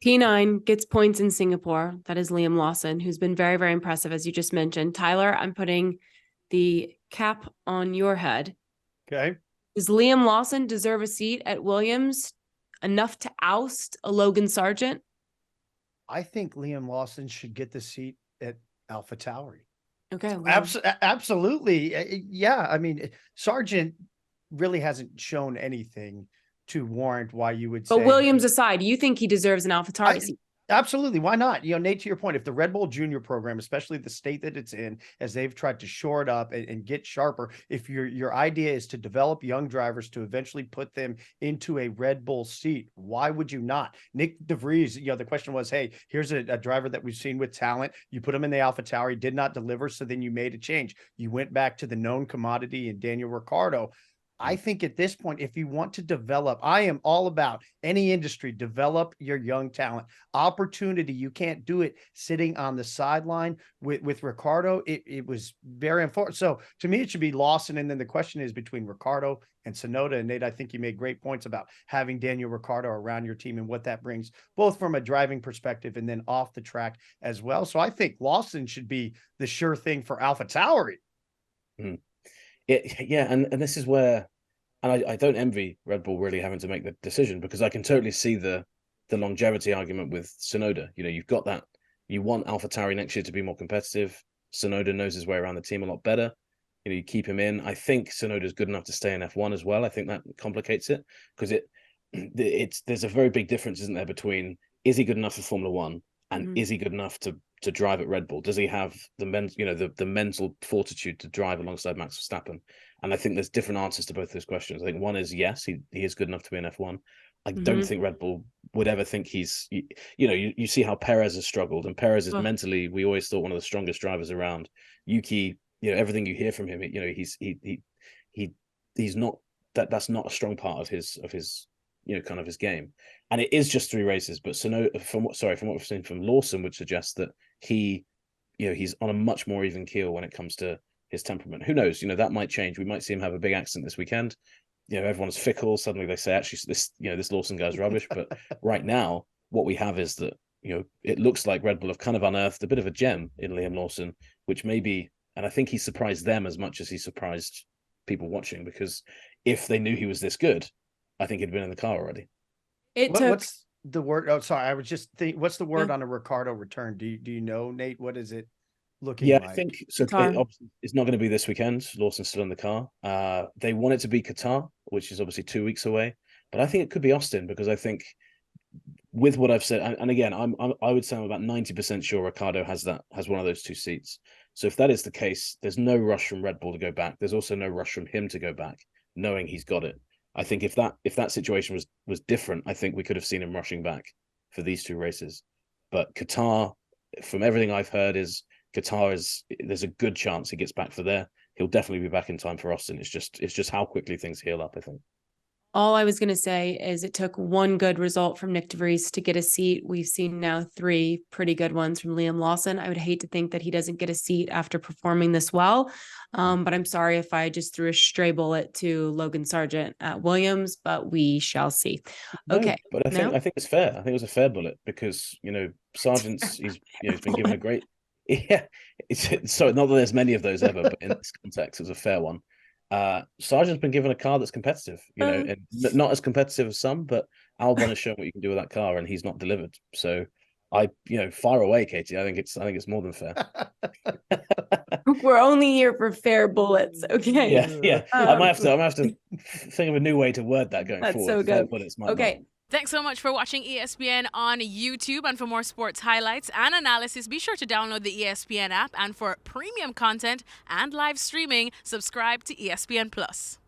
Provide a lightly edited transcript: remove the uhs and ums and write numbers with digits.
P9 gets points in Singapore. That is Liam Lawson, who's been very, very impressive, as you just mentioned. Tyler, I'm putting the cap on your head. Okay. Does Liam Lawson deserve a seat at Williams enough to oust a Logan Sargent? I think Liam Lawson should get the seat at AlphaTauri. Okay. Well. Absolutely. Yeah. I mean, Sargent really hasn't shown anything to warrant why you would say. But Williams aside, you think he deserves an AlphaTauri seat? Absolutely. Why not? Nate, to your point, if the Red Bull Junior program, especially the state that it's in, as they've tried to shore it up and get sharper, if your idea is to develop young drivers to eventually put them into a Red Bull seat, why would you not? Nick DeVries, the question was, hey, here's a driver that we've seen with talent. You put him in the AlphaTauri, did not deliver, so then you made a change. You went back to the known commodity in Daniel Ricciardo. I think at this point, if you want to develop, I am all about any industry, develop your young talent. Opportunity, you can't do it sitting on the sideline. With Ricciardo, it was very important. So to me, it should be Lawson. And then the question is between Ricciardo and Tsunoda. And Nate, I think you made great points about having Daniel Ricciardo around your team and what that brings, both from a driving perspective and then off the track as well. So I think Lawson should be the sure thing for AlphaTauri. Yeah, and this is where, and I don't envy Red Bull really having to make the decision, because I can totally see the longevity argument with Tsunoda. You've got that. You want AlphaTauri next year to be more competitive. Tsunoda knows his way around the team a lot better. You keep him in. I think Tsunoda's good enough to stay in F1 as well. I think that complicates it, because there's a very big difference, isn't there, between is he good enough for Formula One and is he good enough to drive at Red Bull? Does he have the mental fortitude to drive alongside Max Verstappen? And I think there's different answers to both those questions. I think one is yes, he is good enough to be in F1. I don't think Red Bull would ever think he's, you see how Perez has struggled, and Perez is mentally, we always thought, one of the strongest drivers around. Yuki, everything you hear from him, he's not, that's not a strong part of his kind of his game. And it is just 3 races, but from what we've seen from Lawson would suggest that he's on a much more even keel when it comes to his temperament. Who knows? That might change. We might see him have a big accident this weekend. Everyone's fickle. Suddenly they say, actually, this Lawson guy's rubbish. But right now, what we have is that, it looks like Red Bull have kind of unearthed a bit of a gem in Liam Lawson, which maybe, and I think he surprised them as much as he surprised people watching, because if they knew he was this good, I think he'd been in the car already. What's the word? Oh, sorry. I was just thinking, what's the word on a Ricciardo return? Do you know, Nate? What is it looking like? I think so. It's not going to be this weekend. Lawson's still in the car. They want it to be Qatar, which is obviously 2 weeks away. But I think it could be Austin, because I think with what I've said, and again, I would say I'm about 90% sure Ricciardo has one of those 2 seats. So if that is the case, there's no rush from Red Bull to go back. There's also no rush from him to go back, knowing he's got it. I think if that situation was different, I think we could have seen him rushing back for these 2 races. But Qatar, from everything I've heard, there's a good chance he gets back for there. He'll definitely be back in time for Austin. It's just how quickly things heal up, I think. All I was going to say is it took one good result from Nick DeVries to get a seat. We've seen now 3 pretty good ones from Liam Lawson. I would hate to think that he doesn't get a seat after performing this well. But I'm sorry if I just threw a stray bullet to Logan Sargent at Williams, but we shall see. Okay. No, but I think it's fair. I think it was a fair bullet, because, Sargent's, he's been given a great, so not that there's many of those ever, but in this context, it was a fair one. Sargent's been given a car that's competitive, and not as competitive as some, but Albon has shown what you can do with that car, and he's not delivered. So fire away, Katie. I think it's more than fair. We're only here for fair bullets, okay? Yeah. I might have to think of a new way to word that going forward. That's so good. Okay. Thanks so much for watching ESPN on YouTube. And for more sports highlights and analysis, be sure to download the ESPN app. And for premium content and live streaming, subscribe to ESPN Plus.